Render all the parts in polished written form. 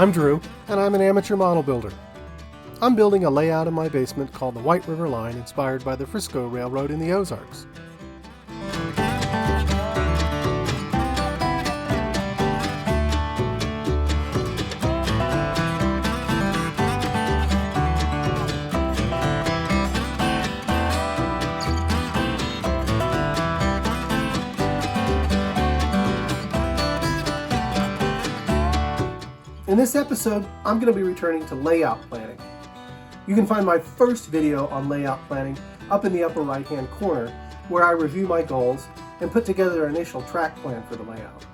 I'm Drew, and I'm an amateur model builder. I'm building a layout in my basement called the White River Line, inspired by the Frisco Railroad in the Ozarks. In this episode, I'm going to be returning to layout planning. You can find my first video on layout planning up in the upper right hand corner, where I review my goals and put together an initial track plan for the layout.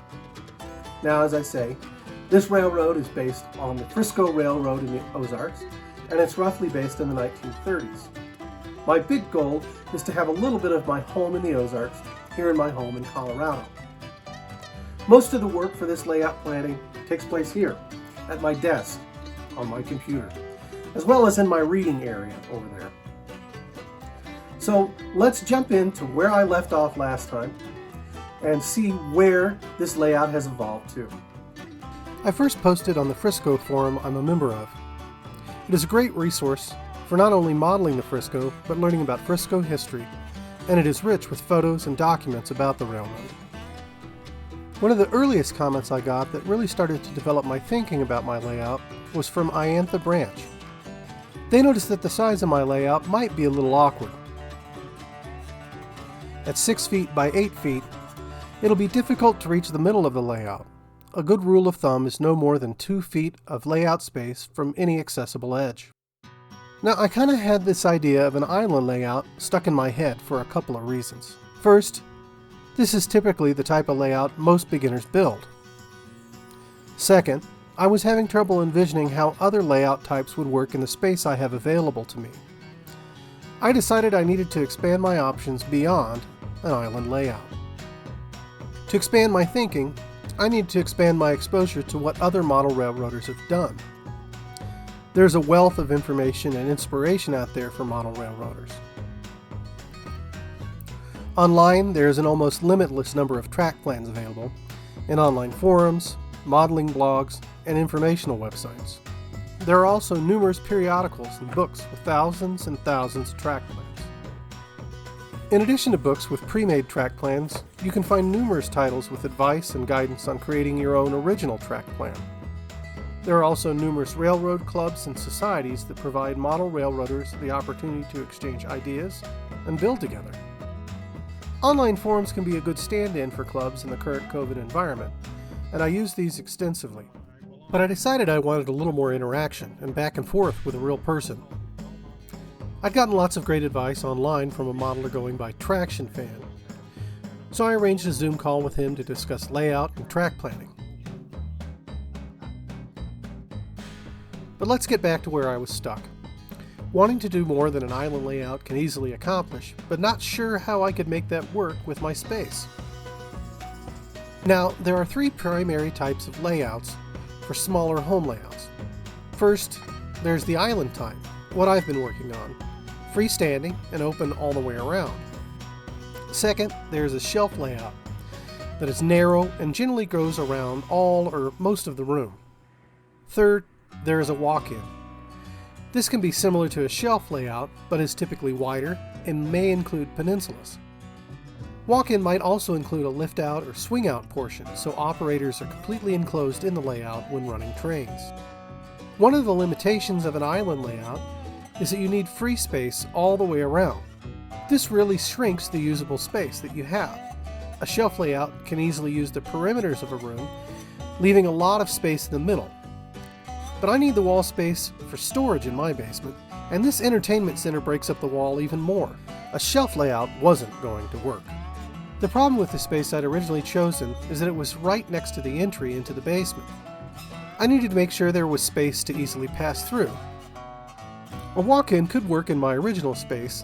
Now, as I say, this railroad is based on the Frisco Railroad in the Ozarks, and it's roughly based in the 1930s. My big goal is to have a little bit of my home in the Ozarks here in my home in Colorado. Most of the work for this layout planning takes place here, at my desk, on my computer, as well as in my reading area over there. So let's jump into where I left off last time and see where this layout has evolved to. I first posted on the Frisco forum I'm a member of. It is a great resource for not only modeling the Frisco, but learning about Frisco history, and it is rich with photos and documents about the railroad. One of the earliest comments I got that really started to develop my thinking about my layout was from Iantha Branch. They noticed that the size of my layout might be a little awkward. At 6 feet by 8 feet, it'll be difficult to reach the middle of the layout. A good rule of thumb is no more than 2 feet of layout space from any accessible edge. Now, I kind of had this idea of an island layout stuck in my head for a couple of reasons. First, this is typically the type of layout most beginners build. Second, I was having trouble envisioning how other layout types would work in the space I have available to me. I decided I needed to expand my options beyond an island layout. To expand my thinking, I needed to expand my exposure to what other model railroaders have done. There's a wealth of information and inspiration out there for model railroaders. Online, there is an almost limitless number of track plans available in online forums, modeling blogs, and informational websites. There are also numerous periodicals and books with thousands and thousands of track plans. In addition to books with pre-made track plans, you can find numerous titles with advice and guidance on creating your own original track plan. There are also numerous railroad clubs and societies that provide model railroaders the opportunity to exchange ideas and build together. Online forums can be a good stand-in for clubs in the current COVID environment, and I use these extensively. But I decided I wanted a little more interaction and back and forth with a real person. I'd gotten lots of great advice online from a modeler going by Traction Fan, so I arranged a Zoom call with him to discuss layout and track planning. But let's get back to where I was stuck. Wanting to do more than an island layout can easily accomplish, but not sure how I could make that work with my space. Now, there are 3 primary types of layouts for smaller home layouts. First, there's the island type, what I've been working on, freestanding and open all the way around. Second, there's a shelf layout that is narrow and generally goes around all or most of the room. Third, there is a walk-in. This can be similar to a shelf layout, but is typically wider and may include peninsulas. Walk-in might also include a lift-out or swing-out portion, so operators are completely enclosed in the layout when running trains. One of the limitations of an island layout is that you need free space all the way around. This really shrinks the usable space that you have. A shelf layout can easily use the perimeters of a room, leaving a lot of space in the middle. But I need the wall space for storage in my basement, and this entertainment center breaks up the wall even more. A shelf layout wasn't going to work. The problem with the space I'd originally chosen is that it was right next to the entry into the basement. I needed to make sure there was space to easily pass through. A walk-in could work in my original space,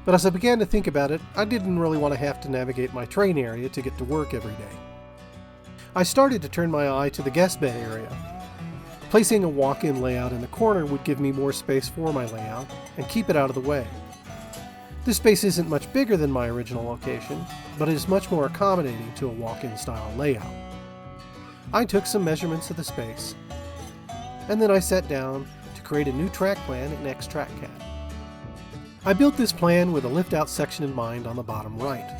but as I began to think about it, I didn't really want to have to navigate my train area to get to work every day. I started to turn my eye to the guest bed area. Placing a walk-in layout in the corner would give me more space for my layout and keep it out of the way. This space isn't much bigger than my original location, but it is much more accommodating to a walk-in style layout. I took some measurements of the space, and then I sat down to create a new track plan in xtrkcad. I built this plan with a lift-out section in mind on the bottom right.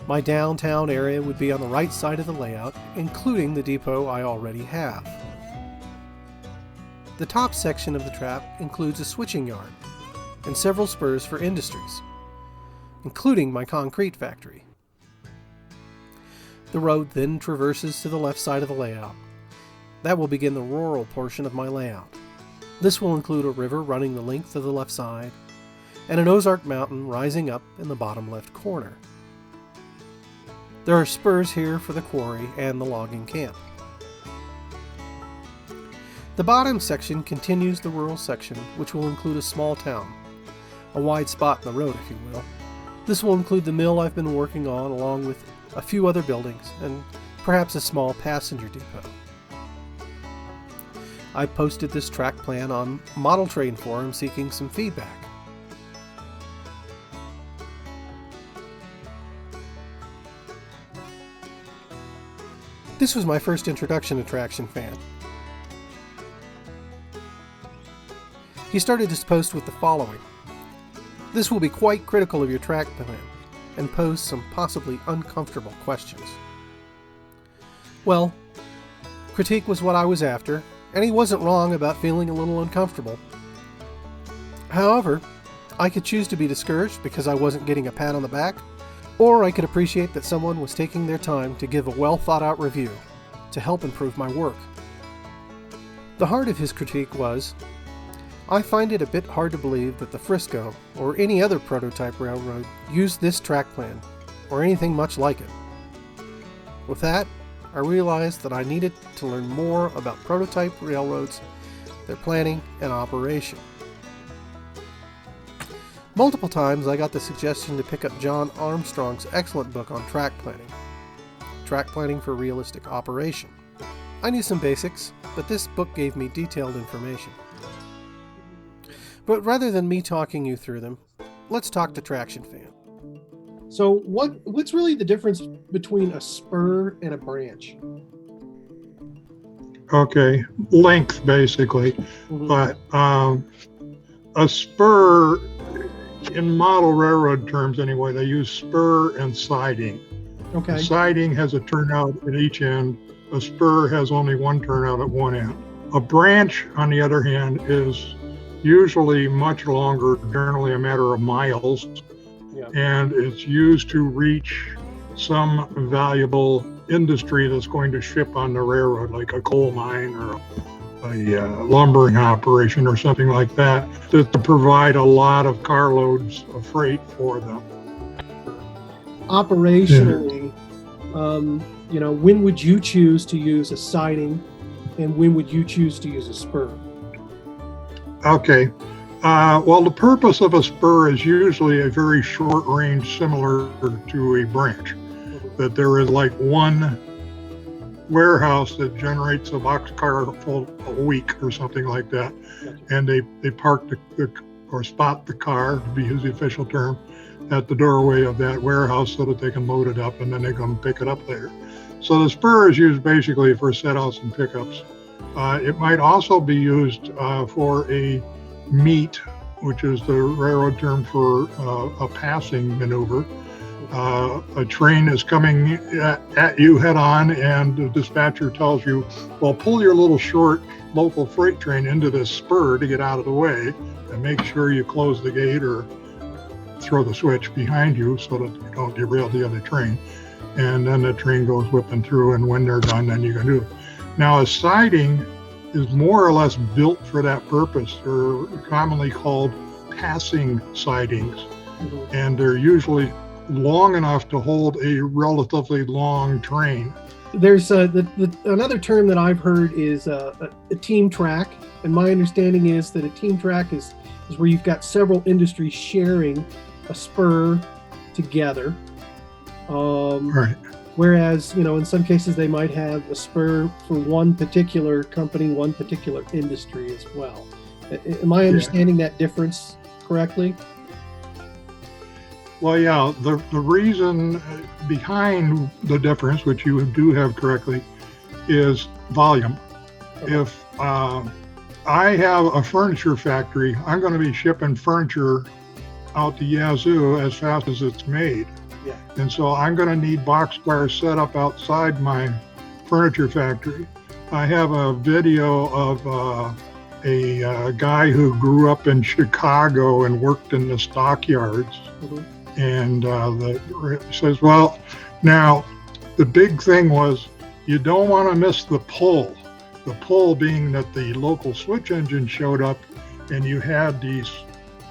My downtown area would be on the right side of the layout, including the depot I already have. The top section of the trap includes a switching yard and several spurs for industries, including my concrete factory. The road then traverses to the left side of the layout. That will begin the rural portion of my layout. This will include a river running the length of the left side and an Ozark mountain rising up in the bottom left corner. There are spurs here for the quarry and the logging camp. The bottom section continues the rural section, which will include a small town, a wide spot in the road, if you will. This will include the mill I've been working on, along with a few other buildings and perhaps a small passenger depot. I posted this track plan on Model Train Forum seeking some feedback. This was my first introduction to Traction Fan. He started his post with the following: "This will be quite critical of your track plan and pose some possibly uncomfortable questions." Well, critique was what I was after, and he wasn't wrong about feeling a little uncomfortable. However, I could choose to be discouraged because I wasn't getting a pat on the back, or I could appreciate that someone was taking their time to give a well-thought-out review to help improve my work. The heart of his critique was, "I find it a bit hard to believe that the Frisco or any other prototype railroad used this track plan or anything much like it." With that, I realized that I needed to learn more about prototype railroads, their planning and operation. Multiple times I got the suggestion to pick up John Armstrong's excellent book on track planning for realistic operation. I knew some basics, but this book gave me detailed information. But rather than me talking you through them, let's talk to Traction Fan. So what's really the difference between a spur and a branch? Okay, length basically. Mm-hmm. But a spur, in model railroad terms anyway, they use spur and siding. Okay. The siding has a turnout at each end. A spur has only one turnout at one end. A branch, on the other hand, is usually much longer, generally a matter of miles, and it's used to reach some valuable industry that's going to ship on the railroad, like a coal mine or a lumbering operation or something like that, to provide a lot of carloads of freight for them. Operationally, when would you choose to use a siding, and when would you choose to use a spur? Okay. Well, the purpose of a spur is usually a very short range, similar to a branch. That there is like one warehouse that generates a boxcar full a week or something like that. And they park or spot the car, to use the official term, at the doorway of that warehouse so that they can load it up and then they come pick it up there. So the spur is used basically for set-outs and pickups. It might also be used for a meet, which is the railroad term for a passing maneuver. A train is coming at you head on, and the dispatcher tells you, well, pull your little short local freight train into this spur to get out of the way, and make sure you close the gate or throw the switch behind you so that you don't derail the other train. And then the train goes whipping through, and when they're done, then you can do it. Now, a siding is more or less built for that purpose. They're commonly called passing sidings, and they're usually long enough to hold a relatively long train. There's another term that I've heard is a team track, and my understanding is that a team track is where you've got several industries sharing a spur together. Right. Whereas, in some cases they might have a spur for one particular company, one particular industry as well. Am I understanding that difference correctly? Well, yeah, the reason behind the difference, which you do have correctly, is volume. Okay. If I have a furniture factory, I'm going to be shipping furniture out to Yazoo as fast as it's made. Yeah. And so I'm going to need boxcars set up outside my furniture factory. I have a video of a guy who grew up in Chicago and worked in the stockyards. Mhm. And says, well, now the big thing was you don't want to miss the pull. The pull being that the local switch engine showed up and you had these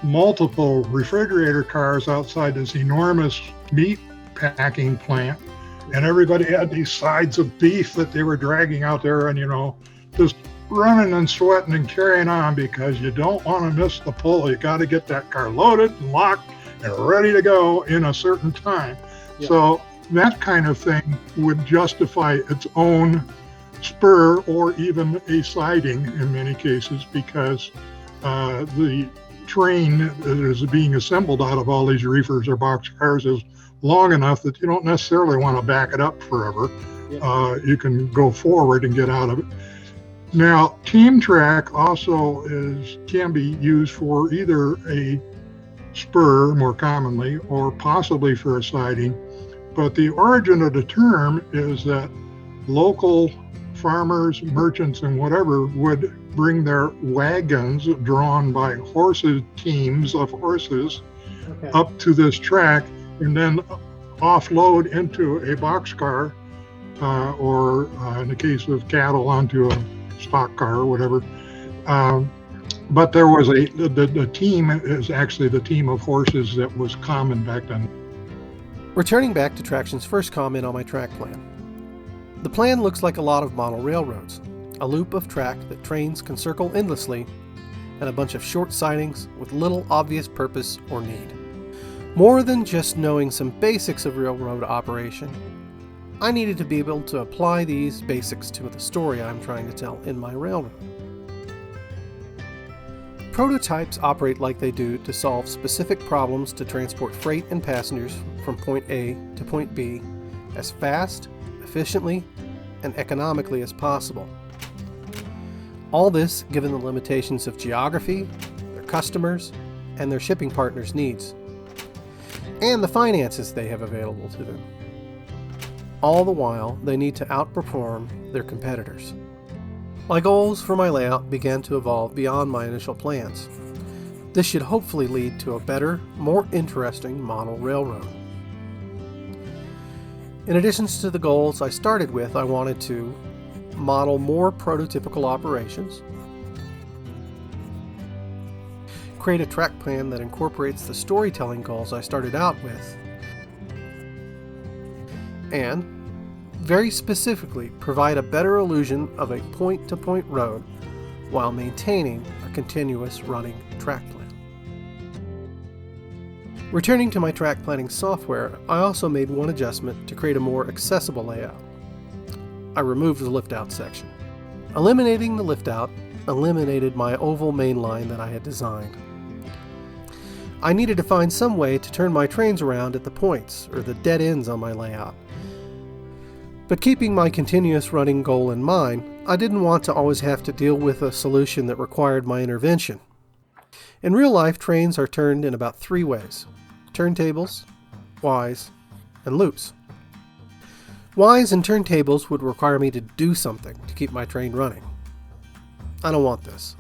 multiple refrigerator cars outside this enormous meat packing plant. And everybody had these sides of beef that they were dragging out there and, just running and sweating and carrying on because you don't want to miss the pull. You got to get that car loaded and locked and ready to go in a certain time. Yeah. So that kind of thing would justify its own spur or even a siding in many cases because the train that is being assembled out of all these reefers or box cars is long enough that you don't necessarily want to back it up forever. Yeah. You can go forward and get out of it. Now, team track also can be used for either a spur more commonly or possibly for a siding, but the origin of the term is that local farmers, merchants, and whatever would bring their wagons drawn by horses, teams of horses, Okay. up to this track and then offload into a boxcar or in the case of cattle onto a stock car or whatever. But there was the team is actually the team of horses that was common back then. Returning back to Traction's first comment on my track plan. The plan looks like a lot of model railroads, a loop of track that trains can circle endlessly, and a bunch of short sidings with little obvious purpose or need. More than just knowing some basics of railroad operation, I needed to be able to apply these basics to the story I'm trying to tell in my railroad. Prototypes operate like they do to solve specific problems to transport freight and passengers from point A to point B as fast, efficiently, and economically as possible. All this given the limitations of geography, their customers, and their shipping partners' needs, and the finances they have available to them. All the while, they need to outperform their competitors. My goals for my layout began to evolve beyond my initial plans. This should hopefully lead to a better, more interesting model railroad. In addition to the goals I started with, I wanted to model more prototypical operations, create a track plan that incorporates the storytelling goals I started out with, and very specifically provide a better illusion of a point-to-point road while maintaining a continuous running track plan. Returning to my track planning software, I also made one adjustment to create a more accessible layout. I removed the lift-out section. Eliminating the lift-out eliminated my oval main line that I had designed. I needed to find some way to turn my trains around at the points or the dead ends on my layout. But keeping my continuous running goal in mind, I didn't want to always have to deal with a solution that required my intervention. In real life, trains are turned in about 3 ways: turntables, Ys, and loops. Ys and turntables would require me to do something to keep my train running. I don't want this.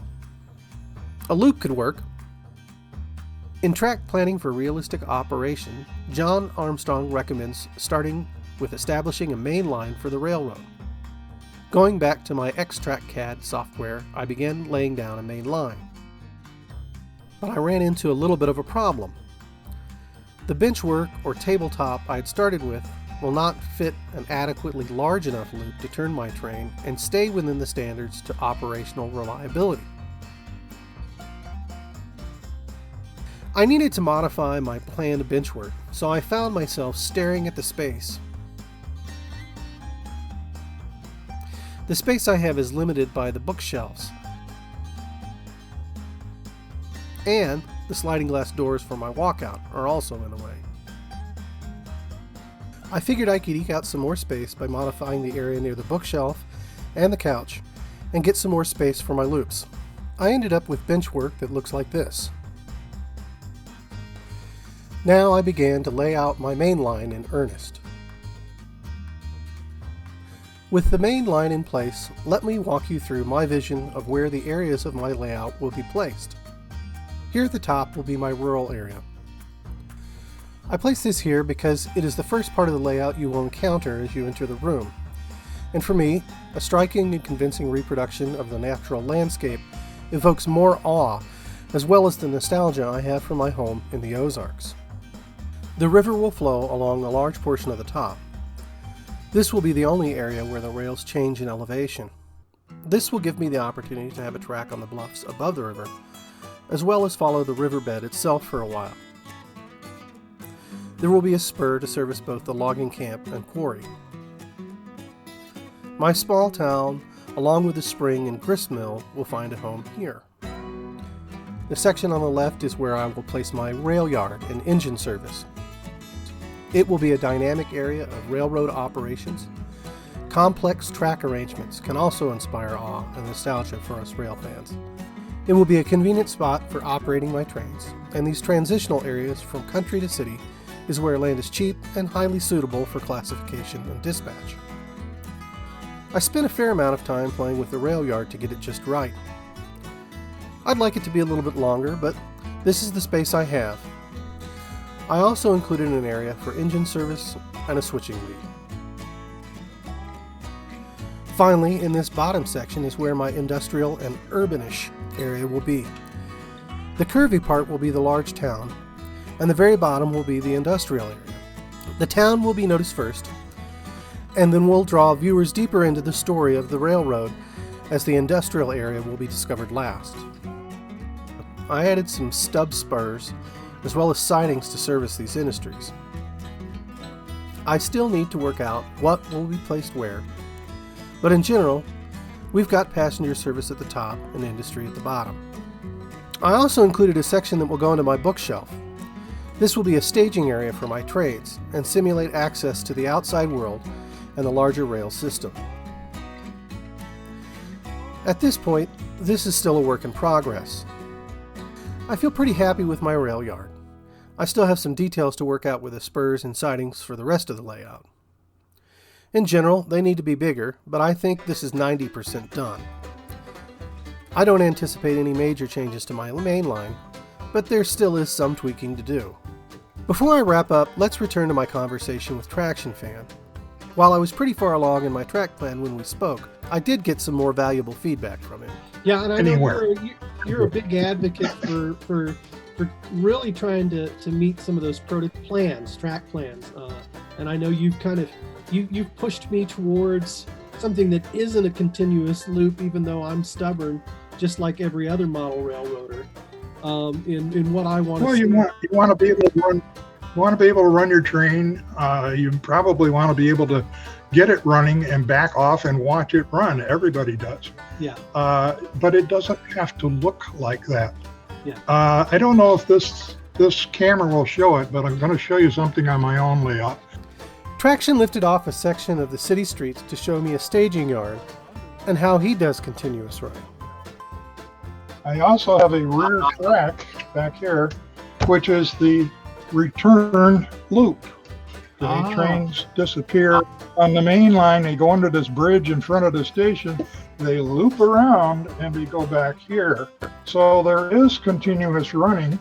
A loop could work. In track planning for realistic operation, John Armstrong recommends starting with establishing a main line for the railroad. Going back to my xtrkcad software, I began laying down a main line. But I ran into a little bit of a problem. The benchwork or tabletop I had started with will not fit an adequately large enough loop to turn my train and stay within the standards to operational reliability. I needed to modify my planned benchwork, so I found myself staring at the space. The space I have is limited by the bookshelves, and the sliding glass doors for my walkout are also in the way. I figured I could eke out some more space by modifying the area near the bookshelf and the couch and get some more space for my loops. I ended up with bench work that looks like this. Now I began to lay out my main line in earnest. With the main line in place, let me walk you through my vision of where the areas of my layout will be placed. Here at the top will be my rural area. I place this here because it is the first part of the layout you will encounter as you enter the room. And for me, a striking and convincing reproduction of the natural landscape evokes more awe, as well as the nostalgia I have for my home in the Ozarks. The river will flow along a large portion of the top. This will be the only area where the rails change in elevation. This will give me the opportunity to have a track on the bluffs above the river, as well as follow the riverbed itself for a while. There will be a spur to service both the logging camp and quarry. My small town, along with the spring and grist mill, will find a home here. The section on the left is where I will place my rail yard and engine service. It will be a dynamic area of railroad operations. Complex track arrangements can also inspire awe and nostalgia for us rail fans. It will be a convenient spot for operating my trains, and these transitional areas from country to city is where land is cheap and highly suitable for classification and dispatch. I spent a fair amount of time playing with the rail yard to get it just right. I'd like it to be a little bit longer, but this is the space I have. I also included an area for engine service and a switching lead. Finally, in this bottom section is where my industrial and urbanish area will be. The curvy part will be the large town, and the very bottom will be the industrial area. The town will be noticed first, and then we'll draw viewers deeper into the story of the railroad as the industrial area will be discovered last. I added some stub spurs as well as sidings to service these industries. I still need to work out what will be placed where, but in general, we've got passenger service at the top and industry at the bottom. I also included a section that will go into my bookshelf. This will be a staging area for my trades and simulate access to the outside world and the larger rail system. At this point, this is still a work in progress. I feel pretty happy with my rail yard. I still have some details to work out with the spurs and sidings for the rest of the layout. In general, they need to be bigger, but I think this is 90% done. I don't anticipate any major changes to my main line, but there still is some tweaking to do. Before I wrap up, let's return to my conversation with Traction Fan. While I was pretty far along in my track plan when we spoke, I did get some more valuable feedback from him. Yeah, and I know you're a big advocate for really trying to meet some of those track plans. And I know you've you've pushed me towards something that isn't a continuous loop, even though I'm stubborn, just like every other model railroader. In what I want to. Well, you want to be able to run. You want to be able to run your train. You probably want to be able to get it running and back off and watch it run. Everybody does. Yeah. But it doesn't have to look like that. Yeah. I don't know if this camera will show it, but I'm going to show you something on my own layout. Traction lifted off a section of the city streets to show me a staging yard and how he does continuous running. I also have a rear track back here, which is the return loop. The trains disappear on the main line. They go under this bridge in front of the station. They loop around and we go back here. So there is continuous running.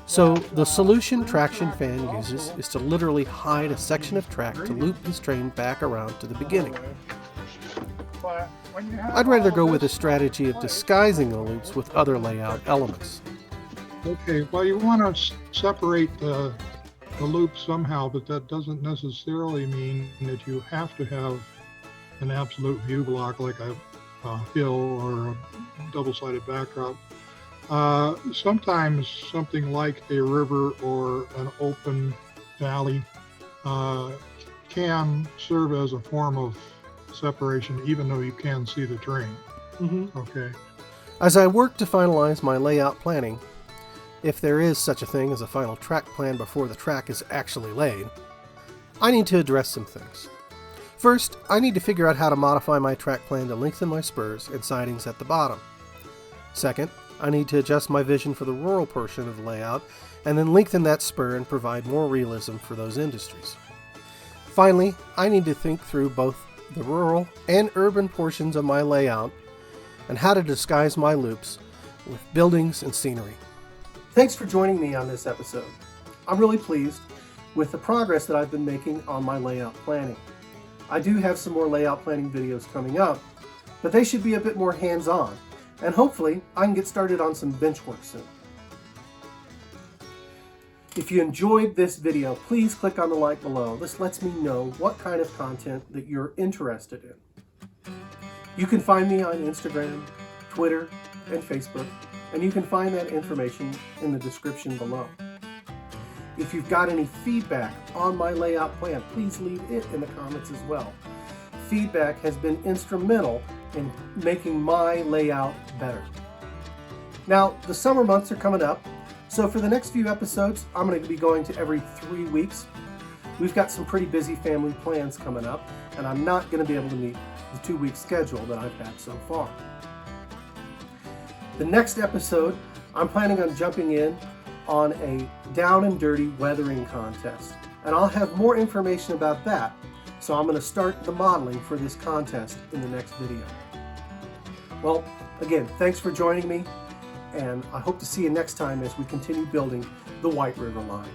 So the solution Traction Fan uses is to literally hide a section of track to loop his train back around to the beginning. I'd rather go with a strategy of disguising the loops with other layout elements. Okay, well, you want to separate the loop somehow, but that doesn't necessarily mean that you have to have an absolute view block like a hill or a double-sided backdrop. Sometimes something like a river or an open valley can serve as a form of separation, even though you can see the train. Mm-hmm. Okay. As I work to finalize my layout planning, if there is such a thing as a final track plan before the track is actually laid, I need to address some things. First, I need to figure out how to modify my track plan to lengthen my spurs and sidings at the bottom. Second, I need to adjust my vision for the rural portion of the layout and then lengthen that spur and provide more realism for those industries. Finally, I need to think through both the rural and urban portions of my layout and how to disguise my loops with buildings and scenery. Thanks for joining me on this episode. I'm really pleased with the progress that I've been making on my layout planning. I do have some more layout planning videos coming up, but they should be a bit more hands-on, and hopefully I can get started on some bench work soon. If you enjoyed this video, please click on the like below. This lets me know what kind of content that you're interested in. You can find me on Instagram, Twitter, and Facebook, and you can find that information in the description below. If you've got any feedback on my layout plan, please leave it in the comments as well. Feedback has been instrumental in making my layout better. Now, the summer months are coming up, so for the next few episodes, I'm going to be going to every 3 weeks. We've got some pretty busy family plans coming up, and I'm not going to be able to meet the 2-week schedule that I've had so far. The next episode, I'm planning on jumping in on a down and dirty weathering contest, and I'll have more information about that, so I'm going to start the modeling for this contest in the next video. Well, again, thanks for joining me, and I hope to see you next time as we continue building the White River Line.